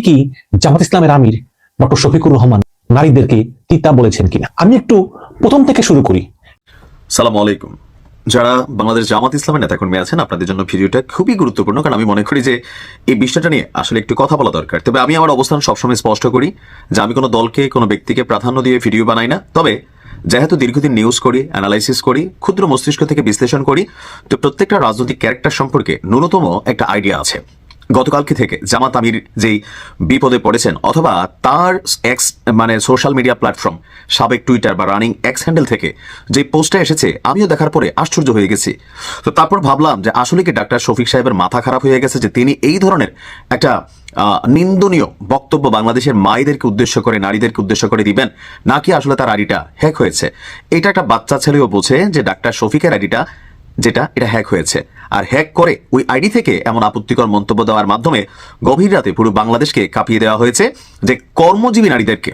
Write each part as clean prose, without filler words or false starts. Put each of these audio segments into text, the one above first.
কি জামাত ইসলামের আমির ডক্টর শফিকুর রহমান নারীদেরকে তিতা বলেছেন কিনা? আমি একটু প্রথম থেকে শুরু করি। সালাম আলাইকুম। যারা বাংলাদেশ জামাত ইসলামের নেতাকর্মী আছেন, আপনাদের জন্য ভিডিওটা খুবই গুরুত্বপূর্ণ, কারণ আমি মনে করি যে এই বিষয়টা নিয়ে আসলে একটু কথা বলা দরকার। তবে আমি আমার অবস্থান সবসময় স্পষ্ট করি যে আমি কোনো দলকে, কোনো ব্যক্তিকে প্রাধান্য দিয়ে ভিডিও বানাই না। তবে যেহেতু দীর্ঘদিন নিউজ করি, অ্যানালাইসিস করি, ক্ষুদ্র মস্তিষ্ক থেকে বিশ্লেষণ করি, তো প্রত্যেকটা রাজনৈতিক ক্যারেক্টার সম্পর্কে ন্যূনতম একটা আইডিয়া আছে। গতকালকে থেকে জামাত আমির যেই বিপদে পড়েছেন, অথবা তার এক্স মানে সোশ্যাল মিডিয়া প্ল্যাটফর্ম সাবেক টুইটার বা রানিং এক্স হ্যান্ডেল থেকে যে পোস্টটা এসেছে, আমিও দেখার পরে আশ্চর্য হয়ে গেছি। তো তারপর ভাবলাম যে আসলে কি ডাক্তার শফিক সাহেবের মাথা খারাপ হয়ে গেছে যে তিনি এই ধরনের একটা নিন্দনীয় বক্তব্য বাংলাদেশের মায়েদেরকে উদ্দেশ্য করে, নারীদেরকে উদ্দেশ্য করে দিবেন, নাকি আসলে তার আইডিটা হ্যাক হয়েছে। এটা একটা বাচ্চা ছেলেও বোঝে যে ডাক্তার শফিকের আইডিটা এটা হ্যাক হয়েছে, আর হ্যাক করে ওই আইডি থেকে এমন আপত্তিকর মন্তব্য দেওয়ার মাধ্যমে গভীর রাতে পুরো বাংলাদেশকে কাঁপিয়ে দেওয়া হয়েছে। যে কর্মজীবী নারীদেরকে,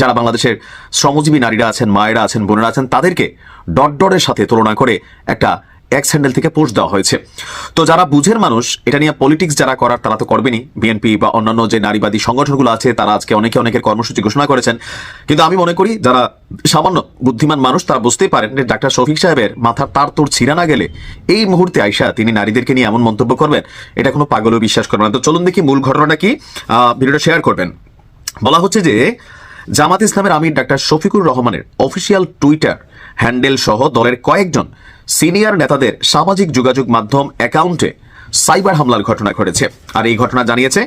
যারা বাংলাদেশের শ্রমজীবী নারীরা আছেন, মায়েরা আছেন, বোনেরা আছেন, তাদেরকে ডটের সাথে তুলনা করে একটা এক্স হ্যান্ডেল থেকে পোস্ট দেওয়া হয়েছে। তো যারা বুঝের মানুষ, এটা নিয়ে পলিটিক্স যারা করার তারা তো করবেনি। বিএনপি বা অন্যান্য যে নারীবাদী সংগঠনগুলো আছে, তারা আজকে অনেকের কর্মসূচি ঘোষণা করেছেন। কিন্তু আমি মনে করি যারা সামান্য বুদ্ধিমান মানুষ, তারা বুঝতেই পারেন যে ডাক্তার শফিক সাহেবের মাথার তার তোর ছিঁড়া না গেলে এই মুহূর্তে আইসা তিনি নারীদেরকে নিয়ে এমন মন্তব্য করবেন, এটা কোনো পাগলও বিশ্বাস করবে না। তো চলুন দেখি মূল ঘটনাটা কি, ভিডিওটা শেয়ার করবেন। বলা হচ্ছে যে জামাত ইসলামের আমির ডাক্তার শফিকুর রহমানের অফিসিয়াল টুইটার হ্যান্ডেল সহ দলের কয়েকজন সিনিয়র নেতাদের সামাজিক যোগাযোগ মাধ্যম অ্যাকাউন্টে সাইবার হামলার ঘটনা ঘটেছে। আর এই ঘটনা জানিয়েছে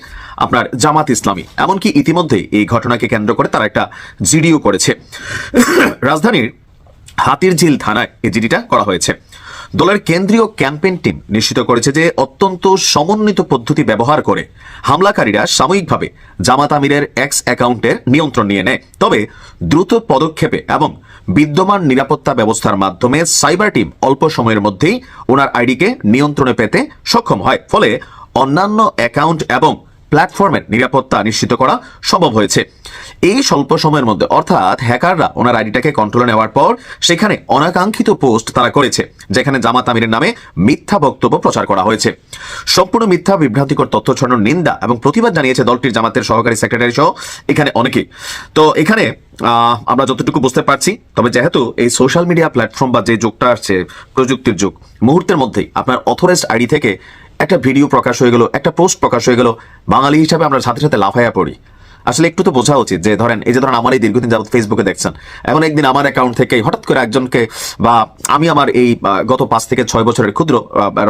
আপনার জামাত ইসলামী। এমনকি ইতিমধ্যে এই ঘটনাকে কেন্দ্র করে তারা একটা জিডিও করেছে। রাজধানীর হাতিরঝিল থানায় এই জিডিটা করা হয়েছে। দলের কেন্দ্রীয় ক্যাম্পেইন টিম নিশ্চিত করেছে যে অত্যন্ত সমন্বিত পদ্ধতি ব্যবহার করে হামলাকারীরা সাময়িকভাবে জামাত আমিরের এক্স অ্যাকাউন্টের নিয়ন্ত্রণ নিয়ে নেয়। তবে দ্রুত পদক্ষেপে এবং বিদ্যমান নিরাপত্তা ব্যবস্থার মাধ্যমে সাইবার টিম অল্প সময়ের মধ্যেই ওনার আইডিকে নিয়ন্ত্রণে পেতে সক্ষম হয়। ফলে অন্যান্য অ্যাকাউন্ট এবং প্ল্যাটফর্মের নিরাপত্তা নিশ্চিত করা সম্ভব হয়েছে। এই স্বল্প সময়ের মধ্যে, অর্থাৎ হ্যাকাররা ওনার আইডিটাকে কন্ট্রোলে নেওয়ার পর সেখানে অনাকাঙ্ক্ষিত পোস্ট তারা করেছে, যেখানে জামাত আমিরের নামে মিথ্যা বক্তব্য প্রচার করা হয়েছে। সম্পূর্ণ মিথ্যা বিভ্রান্তিকর তথ্য ছড়ানোর নিন্দা এবং প্রতিবাদ জানিয়েছে দলটির জামাতের সহকারী সেক্রেটারি সহ এখানে অনেকেই। তো এখানে আমরা যতটুকু বুঝতে পারছি, তবে যেহেতু এই সোশ্যাল মিডিয়া প্ল্যাটফর্ম বা যে যুগটা আসছে, প্রযুক্তির যুগ, মুহূর্তের মধ্যেই আপনার অথরাইজড আইডি থেকে একটা ভিডিও প্রকাশ হয়ে গেল, একটা পোস্ট প্রকাশ হয়ে গেল, বাঙালি হিসাবে আমরা সাথে সাথে লাফাইয়া পড়ি। আসলে একটু তো বোঝা উচিত যে ধরেন এই যে ধরেন আমার এই দীর্ঘদিন যাবত ফেসবুকে দেখছেন, এখন একদিন আমার অ্যাকাউন্ট থেকে হঠাৎ করে একজনকে, বা আমি আমার এই গত 5 থেকে 6 বছরের ক্ষুদ্র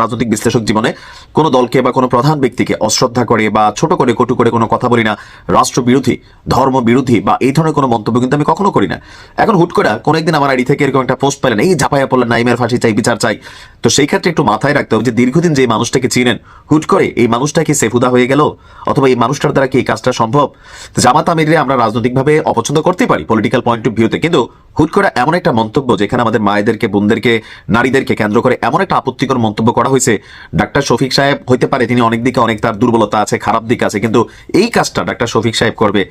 রাজনৈতিক বিশ্লেষক জীবনে কোনো দলকে বা কোনো প্রধান ব্যক্তিকে অশ্রদ্ধা করে বা ছোট করে কটু করে কোনো কথা বলি না, রাষ্ট্রবিরোধী, ধর্ম বিরোধী বা এই ধরনের কোনো মন্তব্য কিন্তু আমি কখনো করি না। এখন হুট করে কোনো একদিন আমার আইডি থেকে এরকম একটা পোস্ট পেলেন, এই ঝাঁপাইয়া পড়লেন, নাইমের ফাঁসি চাই, বিচার চাই। তো সেই ক্ষেত্রে একটু মাথায় রাখতে হবে যে দীর্ঘদিন যে মানুষটাকে চিনেন, হুট করে এই মানুষটা কি সেফুদা হয়ে গেল, অথবা এই মানুষটার দ্বারা কি এই কাজটা সম্ভব? জামাত আমিরে আমরা রাজনৈতিকভাবে অপছন্দ করতে পারি পলিটিক্যাল পয়েন্ট অফ ভিউতে, কিন্তু হুট করে এমন একটা মন্তব্য যেখানে আমাদের মায়েদেরকে, বোনদেরকে, নারীদেরকে কেন্দ্র করে এমন একটা আপত্তিকর মন্তব্য করা হয়েছে। ডাক্তার শফিক সাহেব হইতে পারে তিনি অনেক দিকে অনেক তার দুর্বলতা আছে, খারাপ দিক আছে, কিন্তু এই কাজটা ডাক্তার শফিক সাহেব করবে,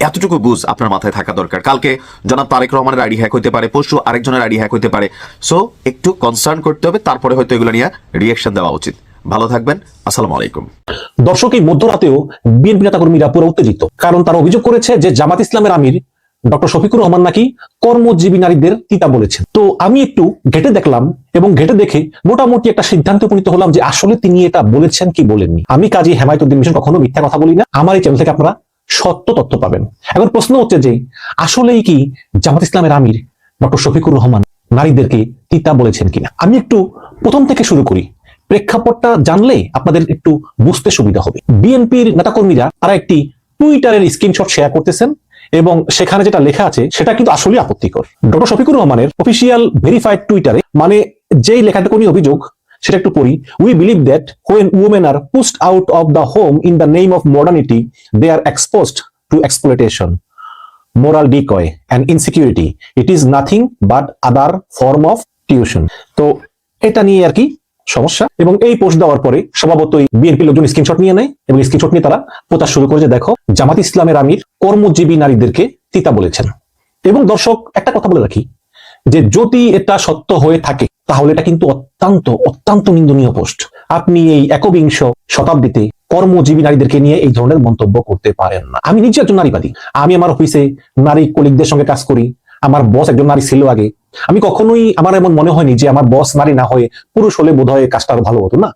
এতটুকু বুঝ আপনার মাথায় থাকা দরকার। কালকে জনাব তারেক রহমানের আইডি হ্যাক হইতে পারে, পরশু আরেকজনের আইডি হ্যাক হইতে পারে। সো একটু কনসার্ন করতে হবে, তারপরে হয়তো এগুলো নিয়ে রিঅ্যাকশন দেওয়া উচিত। ভালো থাকবেন, আসসালামু আলাইকুম। দর্শক, এই মধ্যরাতেও বিএনপি নেতাকর্মীরা পুরো উত্তেজিত, কারণ তারা অভিযোগ করেছে যে জামাত ইসলামের আমির ডক্টর শফিকুর রহমান নাকি কর্মজীবী নারীদের তিতা বলেছেন। তো আমি একটু ঘেটে দেখলাম এবং ঘেটে দেখে মোটামুটি একটা সিদ্ধান্তে উপনীত হলাম যে আসলে তিনি এটা বলেছেন কি বলেননি। আমি কাজী হেমায়েতুদ্দিন মিশন কখনো মিথ্যা কথা বলি না। আমার এই চ্যানেল থেকে আপনারা সত্য তথ্য পাবেন। এখন প্রশ্ন হচ্ছে যে আসলেই কি জামাত ইসলামের আমির ডক্টর শফিকুর রহমান নারীদেরকে তিতা বলেছেন কিনা? আমি একটু প্রথম থেকে শুরু করি, প্রেক্ষাপটটা জানলে আপনাদের একটু বুঝতে সুবিধা হবে। বিএনপির নেতাকর্মীরা তারা একটি টুইটারের স্ক্রিনশট শেয়ার করতেছেন এবং সেখানে যেটা লেখা আছে সেটা কিন্তু আসলে আপত্তিকর। ডক্টর শফিকুর রহমানের অফিসিয়াল ভেরিফাইড টুইটারে, মানে যেই লেখাটুকু নিয়ে অভিযোগ সেটা একটু পড়ি। We believe that when women are pushed out of the home in the name of modernity, they are exposed to exploitation, moral decoy and insecurity. It is nothing but other form of tuition. তো এটা নিয়ে আর কি সমস্যা। এবং এই post দেওয়ার পরে স্বভাবতই বিএনপি লোকজন স্ক্রিনশট নিয়ে নেয় এবং স্ক্রিনশট নিয়ে তারা প্রচার শুরু করে যে দেখো জামাত ইসলামের আমির কর্মজীবী নারীদেরকে তিতা বলেছেন। এবং দর্শক, একটা কথা বলে রাখি যে যদি এটা সত্য হয়ে থাকে তাহলে এটা কিন্তু অত্যন্ত অত্যন্ত নিন্দনীয় পোস্ট। আপনি এই একবিংশ শতাব্দীতে কর্মজীবী নারীদেরকে নিয়ে এই ধরনের মন্তব্য করতে পারেন না। আমি নিজে একজন নারীবাদী, আমি আমার অফিসে নারী কলিগদের সঙ্গে কাজ করি, আমার বস একজন নারী ছিল আগে। আমি কখনোই, আমার এমন মনে হয়নি যে আমার বস নারী না হয়ে পুরুষ হলে বোধহয় কাজটা আরো ভালো হতো না।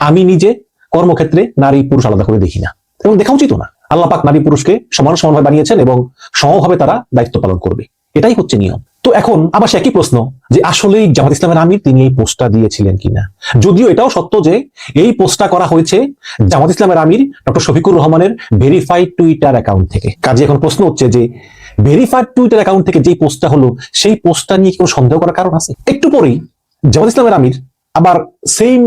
আমি নিজে কর্মক্ষেত্রে নারী পুরুষ আলাদা করে দেখি না, এবং দেখা উচিত না। আল্লাহ পাক নারী পুরুষকে সমানভাবে বানিয়েছেন এবং সমভাবে তারা দায়িত্ব পালন করবে, এটাই হচ্ছে নিয়ম। তো এখন আবার সে একই প্রশ্ন যে আসলে জামাত ইসলামের আমির তিনি এই পোস্টটা দিয়েছিলেন কিনা। যদিও এটাও সত্য যে এই পোস্টটা করা হয়েছে জামাত ইসলামের আমির ডক্টর শফিকুর রহমানের ভেরিফাইড টুইটার অ্যাকাউন্ট থেকে। কাজে এখন প্রশ্ন হচ্ছে যে ভেরিফাইড টুইটার অ্যাকাউন্ট থেকে যে পোস্টটা হলো, সেই পোস্টটা নিয়ে কোনো সন্দেহ করার কারণ আছে? একটু পরেই জামাত ইসলামের আমির আবার সেম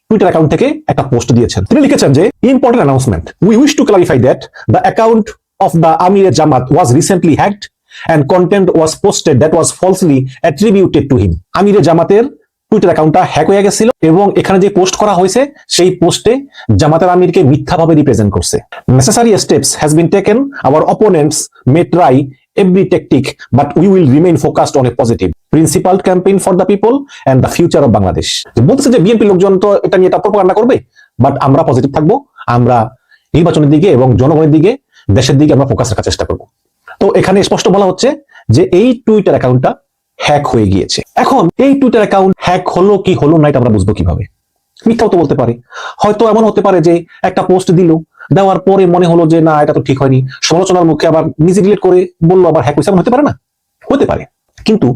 টুইটার অ্যাকাউন্ট থেকে একটা পোস্ট দিয়েছেন। তিনি লিখেছেন যে important announcement, we wish to clarify that the account of the Amir Jamaat was recently hacked and content was posted that was falsely attributed to him. আমিরে জামাতের টুইটার অ্যাকাউন্টটা হ্যাক হয়ে গেছিল এবং এখানে যে পোস্ট করা হয়েছে সেই পোস্টে জামাতের আমিরকে মিথ্যাভাবে রিপ্রেজেন্ট করছে। Necessary steps has been taken. Our opponents may try every tactic, but we will remain focused on a positive, principled campaign for the people and the future of Bangladesh. বলতেছে যে BNP লোকজন তো এটা নিয়ে এটা propaganda করবে, but আমরা positive থাকবো, আমরা নির্বাচনের দিকে এবং জনগণের দিকে, দেশের দিকে আমরা ফোকাস রাখার চেষ্টা করবো। তো এখানে স্পষ্ট বলা হচ্ছে যে এই টুইটার অ্যাকাউন্টটা হ্যাক হয়ে গিয়েছে। এখন এই টুইটার অ্যাকাউন্ট হ্যাক হলো কি হলো না, এটা আমরা বুঝবো কিভাবে? মিথ্যাও তো বলতে পারে, হয়তো এমন হতে পারে যে একটা পোস্ট দিল, দেওয়ার পরে মনে হলো যে না এটা তো ঠিক হয়নি, সমালোচনার মুখে আবার নিজে ডিলিট করে বললো আবার হ্যাক হয়েছে, এমন হতে পারে না? হতে পারে, কিন্তু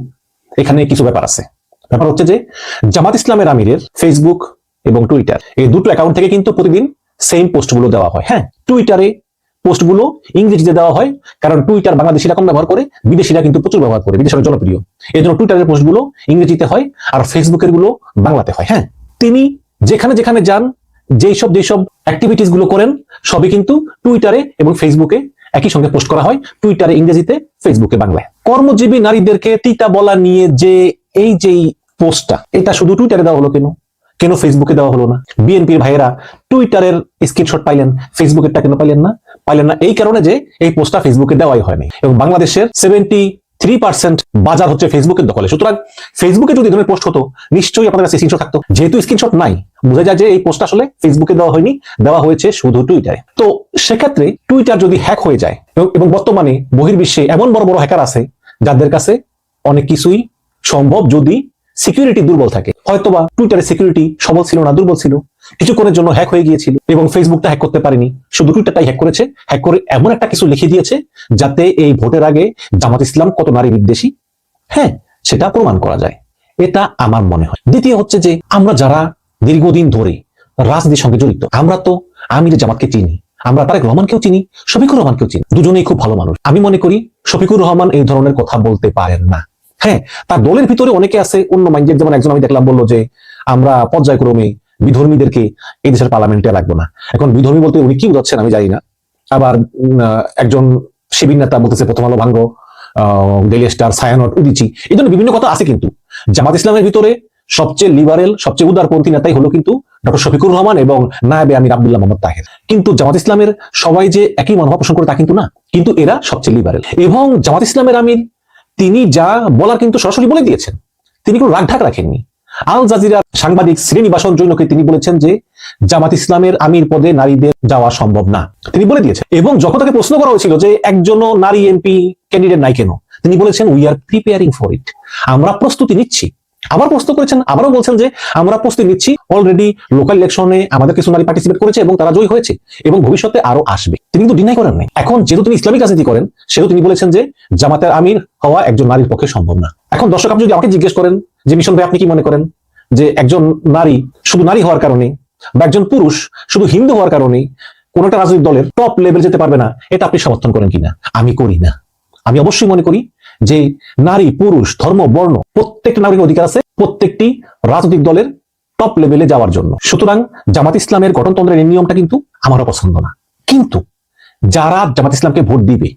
এখানে কিছু ব্যাপার আছে। ব্যাপার হচ্ছে যে জামাত ইসলামের আমিরের ফেসবুক এবং টুইটার এই দুটো অ্যাকাউন্ট থেকে কিন্তু প্রতিদিন সেম পোস্টগুলো দেওয়া হয়। হ্যাঁ, টুইটারে পোস্টগুলো ইংরেজিতে দেওয়া হয়, কারণ টুইটার বাংলাদেশিরা কম ব্যবহার করে, বিদেশিরা কিন্তু প্রচুর ব্যবহার করে, বিদেশে জনপ্রিয়। এই জন্য টুইটারের পোস্টগুলো ইংরেজিতে হয় আর ফেসবুকের গুলো বাংলাতে হয়। হ্যাঁ, তিনি যেখানে যেখানে যান, যেসব অ্যাক্টিভিটিস গুলো করেন, সবই কিন্তু টুইটারে এবং ফেসবুকে একই সঙ্গে পোস্ট করা হয়, টুইটারে ইংরেজিতে, ফেসবুকে বাংলায়। কর্মজীবী নারীদেরকে তিতা বলা নিয়ে যে এই পোস্টটা, এটা শুধু টুইটারে দেওয়া হলো কেন, কেন ফেসবুকে দেওয়া হলো না? বিএনপির ভাইয়েরা টুইটারের স্ক্রিনশট পাইলেন, ফেসবুকেরটা কেন পাইলেন না? এই কারণে যে এই পোস্টটা ফেসবুকে দেওয়াই হয়নি, এবং বাংলাদেশের 73% বাজার হচ্ছে ফেসবুকের দখলে। সুতরাং ফেসবুকে যদি ধরনের পোস্ট হতো, নিশ্চয়ই আপনাদের কাছে স্ক্রিনশট থাকতো। যেহেতু স্ক্রিনশট নাই, বোঝা যায় যে এই পোস্ট আসলে ফেসবুকে দেওয়া হয়নি, দেওয়া হয়েছে শুধু টুইটারে। তো সেক্ষেত্রে টুইটার যদি হ্যাক হয়ে যায়, এবং বর্তমানে বহির্বিশ্বে এমন বড় বড় হ্যাকার আছে যাদের কাছে অনেক কিছুই সম্ভব, যদি সিকিউরিটি দুর্বল থাকে। হয়তোবা টুইটারের সিকিউরিটি সবল ছিল না, দুর্বল ছিল, কিছুক্ষণের জন্য হ্যাক হয়ে গিয়েছিল এবং ফেসবুকটা হ্যাক করতে পারেনি, শুধু টুইটারটাই হ্যাক করেছে। হ্যাক করে এমন একটা কিছু লিখে দিয়েছে যাতে এই ভোটের আগে জামাত ইসলাম কত নারী বিদ্বেষী, হ্যাঁ, সেটা প্রমাণ করা যায়। এটা আমার মনে হয়। দ্বিতীয় হচ্ছে যে আমরা যারা দীর্ঘদিন ধরে রাজনীতির সঙ্গে জড়িত, আমরা তো আমির জামাতকে চিনি, আমরা তারেক রহমানকেও চিনি, শফিকুর রহমানকেও চিনি, দুজনেই খুব ভালো মানুষ। আমি মনে করি শফিকুর রহমান এই ধরনের কথা বলতে পারেন না। হ্যাঁ, তার দলের ভিতরে অনেকে আছে অন্য মাইন্ডের, যেমন একজন আমি দেখলাম বললো যে আমরা পর্যায়ক্রমে বিধর্মীদেরকে এই দেশের পার্লামেন্টে রাখবো না। এখন বিধর্মী বলতে উনি কি বোঝাচ্ছেন আমি জানি না। আবার একজন শিবির নেতা বলতেছে প্রথম আলো ভাঙ্গ, ডেইলি স্টার, ছায়ানট, উদিচি, এই জন্য বিভিন্ন কথা আছে। কিন্তু জামাত ইসলামের ভিতরে সবচেয়ে লিবারেল, সবচেয়ে উদারপন্থী নেতাই হলো কিন্তু ডক্টর শফিকুর রহমান এবং নায়েবে আমির আব্দুল্লাহ মোহাম্মদ তাহের। কিন্তু জামাত ইসলামের সবাই যে একই মনোভাব পোষণ করে তা কিন্তু না, কিন্তু এরা সবচেয়ে লিবারেল। এবং জামাত ইসলামের আমির তিনি যা বলার কিন্তু সরাসরি বলে দিয়েছেন, তিনি কোনো রাগঢাক রাখেননি। আল জাজিরার সাংবাদিক শ্রীনিবাসন জৈনকে তিনি বলেছেন যে জামাত ইসলামের আমির পদে নারীদের যাওয়া সম্ভব না, তিনি বলে দিয়েছেন। এবং যখন তাকে প্রশ্ন করা হয়েছিল যে একজনও নারী এমপি ক্যান্ডিডেট নাই কেন, তিনি বলেছেন we are preparing for it, আমরা প্রস্তুতি নিচ্ছি। আবার প্রশ্ন করেছেন, আবারও বলছেন যে আমরা প্রস্তুতি নিচ্ছি, অলরেডি লোকাল ইলেকশনে আমাদের কিছু নারী পার্টিসিপেট করেছে এবং তারা জয়ী হয়েছে এবং ভবিষ্যতে আরো আসবে। তিনি কিন্তু ডিনাই করেন নাই। এখন যেহেতু তিনি ইসলামিক রাজনীতি করেন, সেহেতু তিনি বলেছেন যে জামাতের আমির হওয়া একজন নারীর পক্ষে সম্ভব না। এখন দর্শক, আপনি যদি আমাকে জিজ্ঞেস করেন যে মিশন ভাই আপনি কি মনে করেন যে একজন নারী শুধু নারী হওয়ার কারণে বা একজন পুরুষ শুধু হিন্দু হওয়ার কারণে কোন একটা রাজনৈতিক দলের টপ লেভেল যেতে পারবে না, এটা আপনি সমর্থন করেন কিনা? আমি করি না। আমি অবশ্যই মনে করি যে নারী, পুরুষ, ধর্ম, বর্ণ প্রত্যেকটা নাগরিকের অধিকার আছে প্রত্যেকটি রাজনৈতিক দলের টপ লেভেলে যাওয়ার জন্য। সুতরাং জামাত ইসলামের গঠনতন্ত্রের এই নিয়মটা কিন্তু আমারও পছন্দ না। কিন্তু যারা জামাত ইসলামকে ভোট দিবে,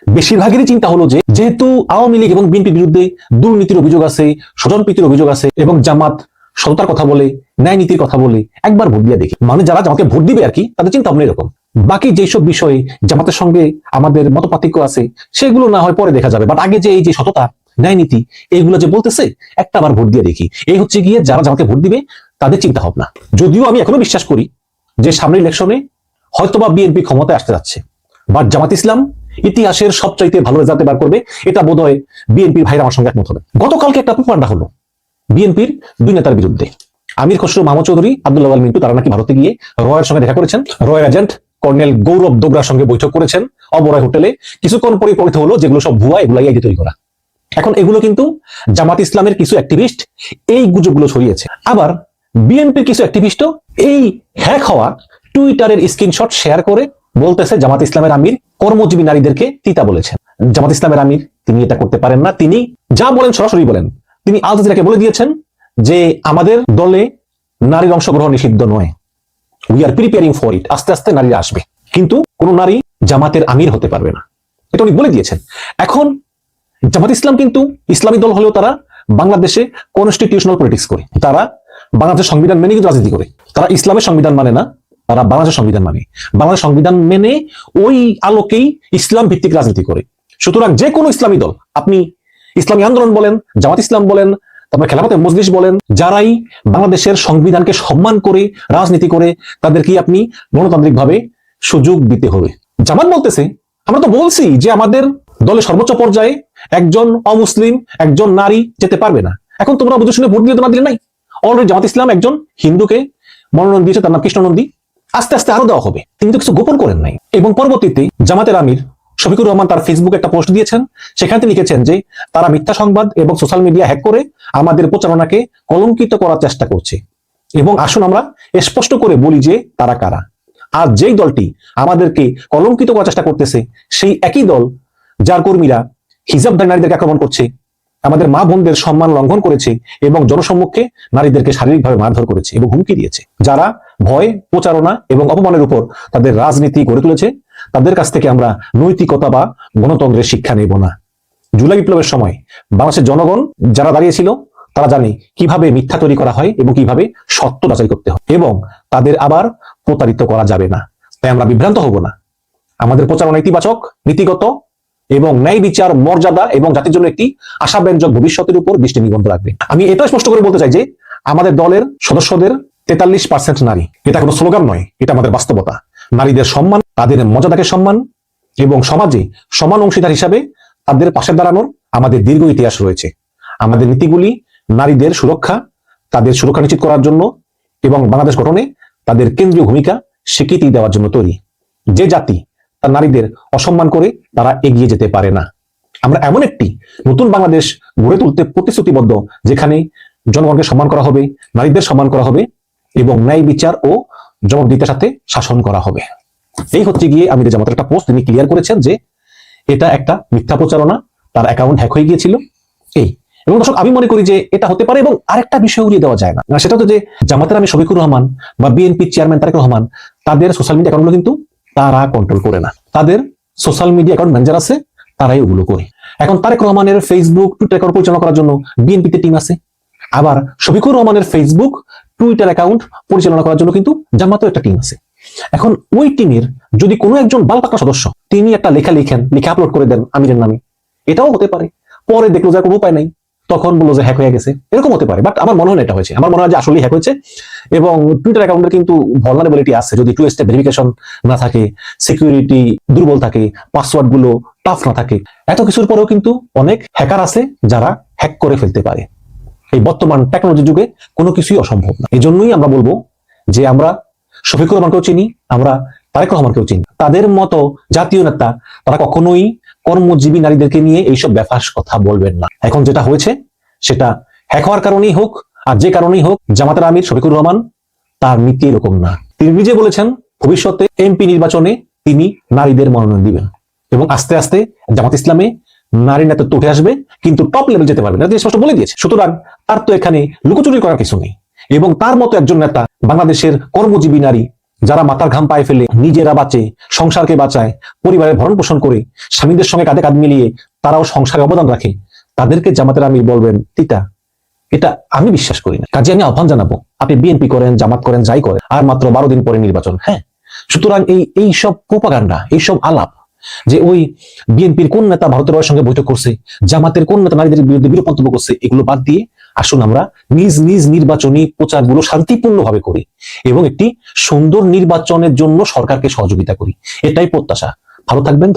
বেশিরভাগেরই চিন্তা হলো যে যেহেতু আওয়ামী লীগ এবং বিএনপির বিরুদ্ধে দুর্নীতির অভিযোগ আছে, স্বজনপ্রীতির অভিযোগ আছে এবং জামাত সততার কথা বলে, ন্যায় নীতির কথা বলে, একবার ভোট দিয়ে দেখি। মানে যারা জামাতকে ভোট দিবে আর কি, তাদের চিন্তা ভাবনা এরকম। বাকি যেসব বিষয়ে জামাতের সঙ্গে আমাদের মতপার্থক্য আছে সেগুলো না হয় পরে দেখা যাবে, বাট আগে যে এই যে সততা, ন্যায় নীতি, এইগুলো যে বলতেছে, একটা বার ভোট দিয়ে দেখি। এই হচ্ছে গিয়ে যারা জামাতকে ভোট দিবে তাদের চিন্তা ভাবনা। যদিও আমি এখনো বিশ্বাস করি যে সামনের ইলেকশনে হয়তোবা বিএনপি ক্ষমতায় আসতে যাচ্ছে, বাট জামাত ইসলাম ইতিহাসের সবচাইতে ভালো রেজাল্ট বার করবে, এটা বোধহয় বিএনপির ভাইরা আমার সঙ্গে একমত হবে। গতকালকে একটা প্রোপাগান্ডা হলো বিএনপির দুই নেতার বিরুদ্ধে। আমির খসরু মাহমুদ চৌধুরী, আব্দুল্লাহ আল মিন্টু, তারা নাকি ভারতে গিয়ে রয়ের সঙ্গে দেখা করেছেন, রয়ের এজেন্ট কর্নেল গৌরব দোবরার সঙ্গে বৈঠক করেছেন অবরয় হোটেলে। কিছুক্ষণ পরে পরিচিত হলো যেগুলো সব ভুয়া, এগুলো আইডি তৈরি করা। এখন এগুলো কিন্তু জামাত ইসলামের কিছু অ্যাক্টিভিস্ট এই গুজবগুলো ছড়িয়েছে। আবার বিএনপির কিছু অ্যাক্টিভিস্টও এই হ্যাক হওয়া টুইটারের স্ক্রিনশট শেয়ার করে বলতেছে জামাত ইসলামের আমির কর্মজীবী নারীদেরকে তিতা বলেছেন। জামাত ইসলামের আমির তিনি এটা করতে পারেন না, তিনি যা বলেন সরাসরি বলেন। তিনি আল জাজিরাকে বলে দিয়েছেন যে আমাদের দলে নারীর অংশগ্রহণ নিষিদ্ধ নয়, we are preparing for it, আস্তে আস্তে নারীরা আসবে, কিন্তু কোন নারী জামাতের আমির হতে পারবে না, এটা উনি বলে দিয়েছেন। এখন জামাত ইসলাম কিন্তু ইসলামী দল হলেও তারা বাংলাদেশে কনস্টিটিউশনাল পলিটিক্স করে, তারা বাংলাদেশের সংবিধান মেনে কিন্তু রাজনীতি করে। তারা ইসলামের সংবিধান মানে না, তারা বাংলাদেশের সংবিধান মানে, বাংলাদেশ সংবিধান মেনে ওই আলোকেই ইসলাম ভিত্তিক রাজনীতি করে। সুতরাং যে কোনো ইসলামী দল, আপনি ইসলামী আন্দোলন বলেন, জামাত ইসলাম বলেন, তারপরে খেলাফতে মজলিস বলেন, যারাই বাংলাদেশের সংবিধানকে সম্মান করে রাজনীতি করে, তাদেরকে আপনি গণতান্ত্রিক ভাবে সুযোগ দিতে হবে। জামাত বলতেছে আমরা তো বলছি যে আমাদের দলের সর্বোচ্চ পর্যায়ে একজন অমুসলিম, একজন নারী যেতে পারবে না। এখন তোমরা বুঝে শুনে ভোট দিলে তো না দিলে নাই। অলরেডি জামাত ইসলাম একজন হিন্দুকে মনোনয়ন দিয়েছে, তার নাম কৃষ্ণ নন্দী, আস্তে আস্তে আরো দেওয়া হবে। তিনি তো কিছু গোপন করেন নাই। এবং পরবর্তীতে জামাতের আমির শফিকুর রহমান তার ফেসবুকে একটা পোস্ট দিয়েছেন, সেখানে তিনি লিখেছেন যে তারা মিথ্যা সংবাদ এবং সোশ্যাল মিডিয়া হ্যাক করে আমাদের প্রচারণাকে কলঙ্কিত করার চেষ্টা করছে। এবং আসুন আমরা স্পষ্ট করে বলি যে তারা কারা। আর যেই দলটি আমাদেরকে কলঙ্কিত করার চেষ্টা করতেছে, সেই একই দল যার কর্মীরা হিজাবধারী নারীদেরকে আক্রমণ করছে, আমাদের মা বোনদের সম্মান লঙ্ঘন করেছে এবং জনসম্মুখে নারীদেরকে শারীরিকভাবে মারধর করেছে এবং হুমকি দিয়েছে। যারা ভয়, প্রচারণা এবং অপমানের উপর তাদের রাজনীতি গড়ে তুলেছে, তাদের কাছ থেকে আমরা নৈতিকতা বা গণতন্ত্রের শিক্ষা নেব না। জুলাই বিপ্লবের সময় বাংলাদেশের জনগণ যারা দাঁড়িয়েছিল, তারা জানে কিভাবে মিথ্যা তৈরি করা হয় এবং কিভাবে সত্য যাচাই করতে হয়, এবং তাদের আবার প্রতারিত করা যাবে না। তাই আমরা বিভ্রান্ত হব না। আমাদের প্রচারণা ইতিবাচক, নীতিগত এবং ন্যায় বিচার, মর্যাদা এবং জাতির জন্য একটি আশাব্যঞ্জক ভবিষ্যতের উপর দৃষ্টি নিবদ্ধ রাখবে। আমি এটা স্পষ্ট করে বলতে চাই যে আমাদের দলের সদস্যদের 43% নারী। এটা কোনো স্লোগান নয়, এটা আমাদের বাস্তবতা। নারীদের সম্মান, তাদের মর্যাদাকে সম্মান এবং সমাজে সমান অংশীদার হিসাবে তাদের পাশে দাঁড়ানোর আমাদের দীর্ঘ ইতিহাস রয়েছে। আমাদের নীতিগুলি নারীদের সুরক্ষা, তাদের সুরক্ষা নিশ্চিত করার জন্য এবং বাংলাদেশ গঠনে তাদের কেন্দ্রীয় ভূমিকা স্বীকৃতি দেওয়ার জন্য তৈরি। যে জাতি তার নারীদের অসম্মান করে তারা এগিয়ে যেতে পারে না। আমরা এমন একটি নতুন বাংলাদেশ গড়ে তুলতে প্রতিশ্রুতিবদ্ধ, যেখানে জনগণকে সম্মান করা হবে, নারীদের সম্মান করা হবে এবং ন্যায় বিচার ও জবাবদিহিতার সাথে শাসন করা হবে। এই হচ্ছে গিয়ে আমির জামাতের একটা পোস্ট, তিনি ক্লিয়ার করেছেন যে এটা একটা মিথ্যা প্রচারণা, তার অ্যাকাউন্ট হ্যাক হয়ে গিয়েছিল। এবং দর্শক, আমি মনে করি যে এটা হতে পারে। এবং আরেকটা বিষয় উড়িয়ে দেওয়া যায় না, সেটা হচ্ছে যে জামাতের আমি শফিকুর রহমান বা বিএনপি চেয়ারম্যান তারেক রহমান, তাদের সোশ্যাল মিডিয়া অ্যাকাউন্টগুলো কিন্তু তারা কন্ট্রোল করে না। তাদের সোশ্যাল মিডিয়া অ্যাকাউন্ট ম্যানেজার আছে, তারাই ওগুলো করে। এখন তারেক রহমানের ফেসবুক, টুইটার অ্যাকাউন্ট পরিচালনা করার জন্য বিএনপিতে টিম আছে, আবার শফিকুর রহমানের ফেসবুক, টুইটার অ্যাকাউন্ট পরিচালনা করার জন্য কিন্তু জামাতের একটা টিম আছে। এখন ওই টিমের যদি কোনো একজন বালপাকা সদস্য তিনি একটা লেখা লিখেন, লিখে আপলোড করে দেন আমিরের নামে, এটাও হতে পারে। পরে দেখলো যে কোনো উপায় নাই, তখন বললো যে হ্যাক হয়ে গেছে, এরকম হতে পারে। বাট আমার মনে হয় না এটা হয়েছে, আমার মনে হয় যে আসলেই হ্যাক হয়েছে। এবং টুইটার অ্যাকাউন্টের কিন্তু ভালনারেবিলিটি আছে, যদি 2 স্টেপ ভেরিফিকেশন না থাকে, সিকিউরিটি দুর্বল থাকে, পাসওয়ার্ড গুলো টাফ না থাকে, এত কিছুর পরেও কিন্তু অনেক হ্যাকার আছে যারা হ্যাক করে ফেলতে পারে। এই বর্তমান টেকনোলজি যুগে কোনো কিছুই অসম্ভব না। এই জন্যই আমরা বলবো যে আমরা শফিকুর রহমানকেও চিনি, আমরা তারেক রহমানকেও চিনি। তাদের মতো জাতীয় নেতা তারা কখনোই কর্মজীবী নারীদেরকে নিয়ে এইসব ব্যাপার কথা বলবেন না। এখন যেটা হয়েছে সেটা হ্যাক হওয়ার কারণেই হোক আর যে কারণেই হোক, জামাতের আমির শফিকুর রহমান তার নীতি এরকম না। তিনি নিজে বলেছেন ভবিষ্যতে এমপি নির্বাচনে তিনি নারীদের মনোনয়ন দিবেন এবং আস্তে আস্তে জামাত ইসলামে নারী নেতৃত্ব উঠে আসবে, কিন্তু টপ লেভেল যেতে পারবে না, স্পষ্ট বলে দিয়েছে। সুতরাং তার তো এখানে লুকোচুরি করার কিছু নেই। এবং তার মতো একজন নেতা বাংলাদেশের কর্মজীবী নারী যারা মাথার ঘাম পায়ে ফেলে নিজেরা বাঁচে, সংসারকে বাঁচায়, পরিবারের ভরণ পোষণ করে, স্বামীদের সঙ্গে কাঁধে কাঁধ মিলিয়ে তারাও সংসারে অবদান রাখে, তাদেরকে জামাতের আমির বলবেন তিতা, এটা আমি বিশ্বাস করি না। কাজে আমি আহ্বান জানাবো, আপনি বিএনপি করেন, জামাত করেন, যাই করেন, আর মাত্র 12 দিন পরে নির্বাচন। হ্যাঁ, সুতরাং এই সব প্রোপাগান্ডা, এইসব আলাপ যে ওই বিএনপির কোন নেতা ভারতের সঙ্গে বৈঠক করছে, জামাতের কোন নেতা নারীদের বিরুদ্ধে বিরূপ মন্তব্য করছে, এগুলো বাদ দিয়ে আসুন আমরা নিজ নিজ নির্বাচনী প্রচারগুলো শান্তিপূর্ণভাবে করি এবং একটি সুন্দর নির্বাচনের জন্য সরকারকে সহযোগিতা করি। এটাই প্রত্যাশা। ভালো থাকবেন।